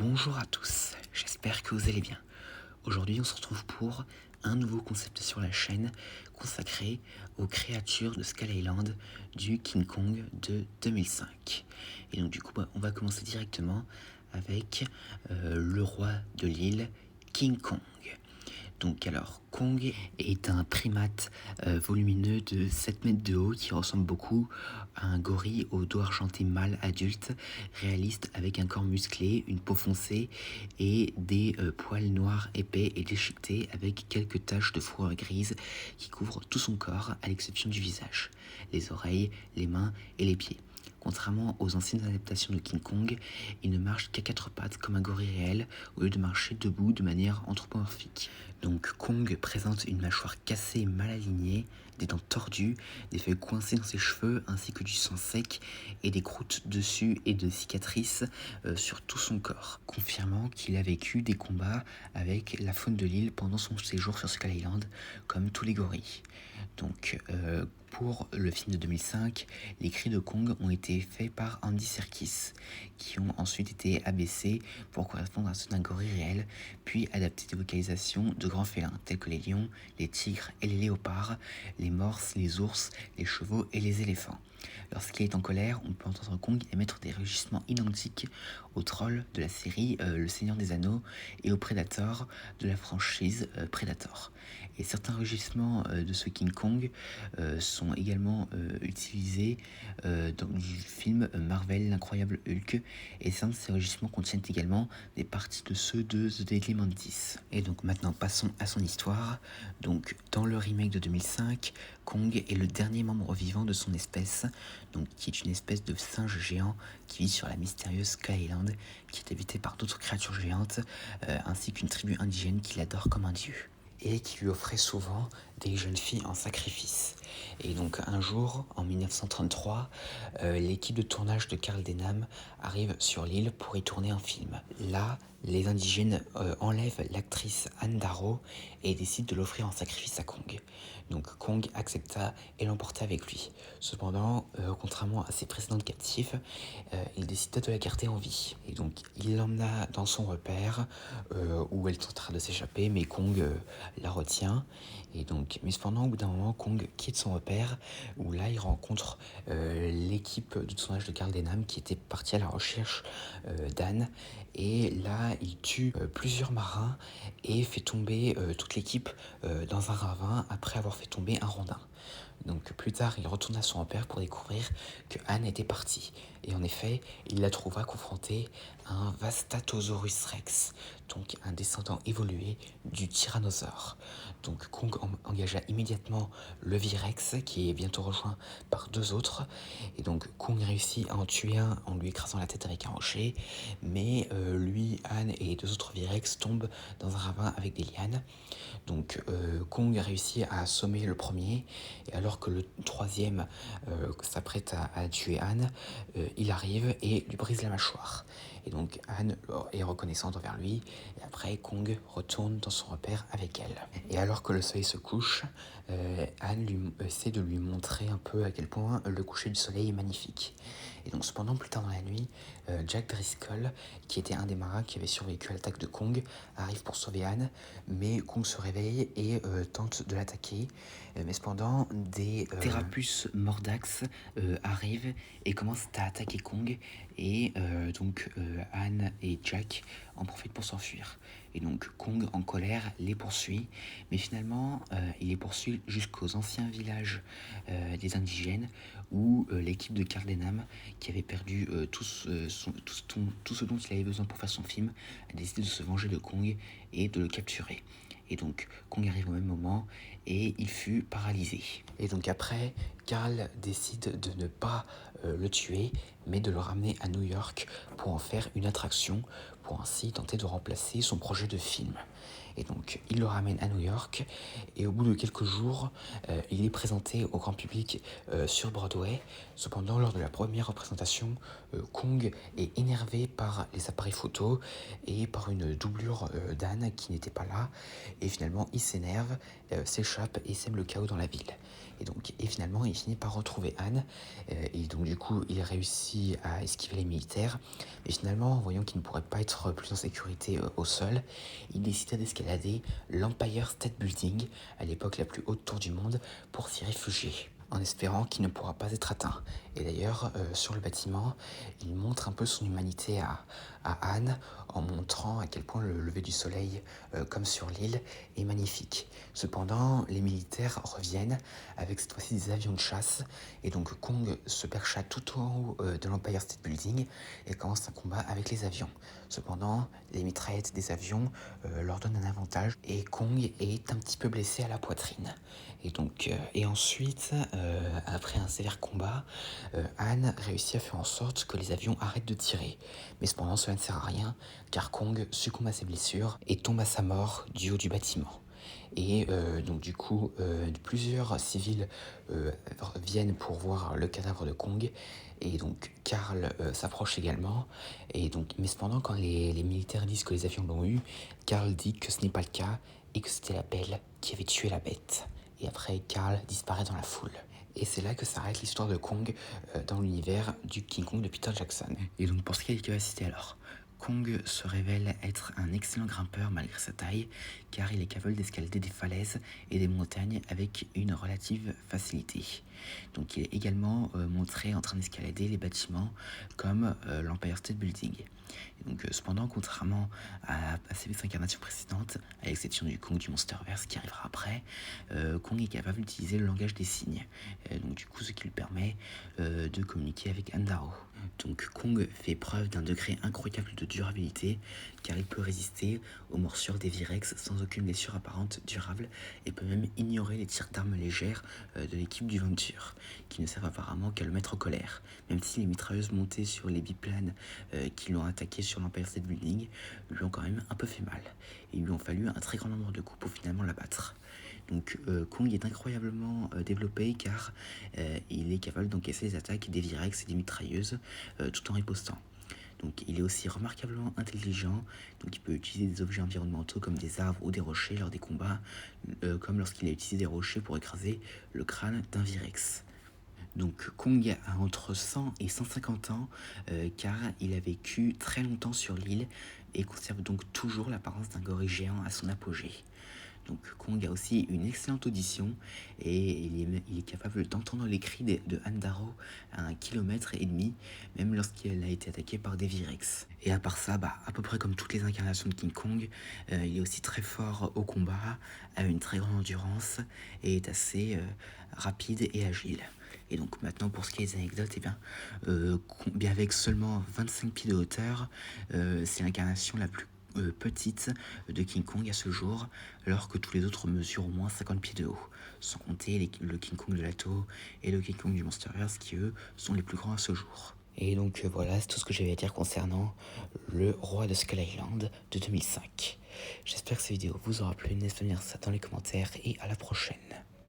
Bonjour à tous, j'espère que vous allez bien. Aujourd'hui on se retrouve pour un nouveau concept sur la chaîne consacré aux créatures de Skull Island du King Kong de 2005. Et donc du coup on va commencer directement avec le roi de l'île, King Kong. Donc alors, Kong est un primate volumineux de 7 mètres de haut qui ressemble beaucoup à un gorille au dos argenté mâle adulte, réaliste avec un corps musclé, une peau foncée et des poils noirs épais et déchiquetés avec quelques taches de fourrure grise qui couvrent tout son corps à l'exception du visage, les oreilles, les mains et les pieds. Contrairement aux anciennes adaptations de King Kong, il ne marche qu'à 4 pattes comme un gorille réel au lieu de marcher debout de manière anthropomorphique. Donc Kong présente une mâchoire cassée et mal alignée, des dents tordues, des feuilles coincées dans ses cheveux ainsi que du sang sec et des croûtes dessus et de cicatrices sur tout son corps, confirmant qu'il a vécu des combats avec la faune de l'île pendant son séjour sur Skull Island, comme tous les gorilles. Donc pour le film de 2005, les cris de Kong ont été faits par Andy Serkis, qui ont ensuite été abaissés pour correspondre à ceux d'un gorille réel, puis adaptés des vocalisations de grands félins, tels que les lions, les tigres et les léopards, les morses, les ours, les chevaux et les éléphants. Lorsqu'il est en colère, on peut entendre Kong émettre des rugissements identiques aux trolls de la série Le Seigneur des Anneaux et aux Predators de la franchise Predator. Et certains rugissements de ce King Kong sont également utilisés dans le film Marvel, l'incroyable Hulk, et certains de ces rugissements contiennent également des parties de ceux de The Deadly Mantis. Et donc maintenant passons à son histoire. Donc dans le remake de 2005, Kong est le dernier membre vivant de son espèce, donc qui est une espèce de singe géant qui vit sur la mystérieuse Skull Island, qui est habitée par d'autres créatures géantes, ainsi qu'une tribu indigène qui l'adore comme un dieu et qui lui offrait souvent des jeunes filles en sacrifice. Et donc un jour, en 1933, l'équipe de tournage de Carl Denham arrive sur l'île pour y tourner un film. Là, les indigènes enlèvent l'actrice Anne Darrow et décident de l'offrir en sacrifice à Kong. Donc Kong accepta et l'emporta avec lui. Cependant, contrairement à ses précédentes captives, il décida de la garder en vie. Et donc il l'emmena dans son repère où elle tentera de s'échapper, mais Kong la retient. Et donc, mais cependant, au bout d'un moment, Kong quitte son repère, où là, il rencontre l'équipe de tournage de Carl Denham qui était partie à la recherche d'Anne. Et là, il tue plusieurs marins et fait tomber toute l'équipe dans un ravin après avoir fait tomber un rondin. Donc plus tard, il retourna à son repère pour découvrir que Anne était partie. Et en effet, il la trouva confrontée à un Vastatosaurus rex, donc un descendant évolué du tyrannosaure. Donc Kong engagea immédiatement le Virex, qui est bientôt rejoint par deux autres. Et donc Kong réussit à en tuer un en lui écrasant la tête avec un rocher. Mais lui, Anne et les deux autres Virex tombent dans un ravin avec des lianes. Donc Kong réussit à assommer le premier, et alors que le troisième s'apprête à tuer Anne, il arrive et lui brise la mâchoire. Et donc Anne est reconnaissante envers lui, et après Kong retourne dans son repère avec elle. Et alors que le soleil se couche, Anne essaie de lui montrer un peu à quel point le coucher du soleil est magnifique. Et donc cependant, plus tard dans la nuit, Jack Driscoll, qui était un des marins qui avait survécu à l'attaque de Kong, arrive pour sauver Anne, mais Kong se réveille et tente de l'attaquer. Mais cependant, des Therapus mordax arrivent et commencent à attaquer Kong, et donc Anne et Jack en profitent pour s'enfuir. Et donc Kong, en colère, les poursuit, mais finalement, il les poursuit jusqu'aux anciens villages des indigènes, où l'équipe de Carl Denham, qui avait perdu tout ce dont il avait besoin pour faire son film, a décidé de se venger de Kong et de le capturer. Et donc Kong arrive au même moment et il fut paralysé. Et donc après, Carl décide de ne pas le tuer, mais de le ramener à New York pour en faire une attraction, pour ainsi tenter de remplacer son projet de film. Et donc il le ramène à New York, et au bout de quelques jours, il est présenté au grand public sur Broadway. Cependant, lors de la première représentation, Kong est énervé par les appareils photo et par une doublure d'Anne qui n'était pas là, et finalement il s'énerve, s'échappe et sème le chaos dans la ville. Et finalement il finit par retrouver Anne, et donc du coup il réussit à esquiver les militaires, mais finalement, voyant qu'il ne pourrait pas être être plus en sécurité au sol, il décida d'escalader l'Empire State Building, à l'époque la plus haute tour du monde, pour s'y réfugier, en espérant qu'il ne pourra pas être atteint. Et d'ailleurs, sur le bâtiment, il montre un peu son humanité à Anne, en montrant à quel point le lever du soleil, comme sur l'île, est magnifique. Cependant, les militaires reviennent avec cette fois-ci des avions de chasse, et donc Kong se percha tout en haut de l'Empire State Building et commence un combat avec les avions. Cependant, les mitraillettes des avions leur donnent un avantage, et Kong est un petit peu blessé à la poitrine. Et ensuite, après un sévère combat, Anne réussit à faire en sorte que les avions arrêtent de tirer. Mais cependant, cela ne sert à rien, car Kong succombe à ses blessures et tombe à sa mort du haut du bâtiment. Et donc du coup, plusieurs civils viennent pour voir le cadavre de Kong. Et donc Carl s'approche également. Mais cependant, quand les militaires disent que les avions l'ont eu, Carl dit que ce n'est pas le cas et que c'était la belle qui avait tué la bête. Et après, Carl disparaît dans la foule. Et c'est là que s'arrête l'histoire de Kong dans l'univers du King Kong de Peter Jackson. Et donc pour ce qui est des capacités alors, Kong se révèle être un excellent grimpeur malgré sa taille, car il est capable d'escalader des falaises et des montagnes avec une relative facilité. Donc il est également montré en train d'escalader les bâtiments comme l'Empire State Building. Cependant, contrairement à ses incarnations précédentes, à l'exception du Kong du Monsterverse qui arrivera après, Kong est capable d'utiliser le langage des signes. Ce qui lui permet de communiquer avec Andaro. Donc Kong fait preuve d'un degré incroyable de durabilité, car il peut résister aux morsures des Virex sans aucune blessure apparente durable, et peut même ignorer les tirs d'armes légères de l'équipe du Venture, qui ne servent apparemment qu'à le mettre en colère, même si les mitrailleuses montées sur les biplanes qui l'ont attaqué sur l'Empire State Building lui ont quand même un peu fait mal, et il lui ont fallu un très grand nombre de coups pour finalement l'abattre. Donc Kong est incroyablement développé, car il est capable d'encaisser les attaques des Virex et des mitrailleuses tout en ripostant. Donc il est aussi remarquablement intelligent, donc il peut utiliser des objets environnementaux comme des arbres ou des rochers lors des combats, comme lorsqu'il a utilisé des rochers pour écraser le crâne d'un Virex. Donc Kong a entre 100 et 150 ans, car il a vécu très longtemps sur l'île et conserve donc toujours l'apparence d'un gorille géant à son apogée. Donc Kong a aussi une excellente audition, et il est capable d'entendre les cris de Andaro à 1,5 km, même lorsqu'il a été attaqué par des Virex. Et à part ça, à peu près comme toutes les incarnations de King Kong, il est aussi très fort au combat, a une très grande endurance et est assez rapide et agile. Et donc maintenant, pour ce qui est des anecdotes, bien avec seulement 25 pieds de hauteur, c'est l'incarnation la plus petite de King Kong à ce jour, alors que tous les autres mesurent au moins 50 pieds de haut, sans compter le King Kong de l'Ato et le King Kong du Monsterverse, qui eux sont les plus grands à ce jour. Et donc voilà, c'est tout ce que j'avais à dire concernant le roi de Skull Island de 2005. J'espère que cette vidéo vous aura plu, n'hésitez pas à me dire ça dans les commentaires, et à la prochaine.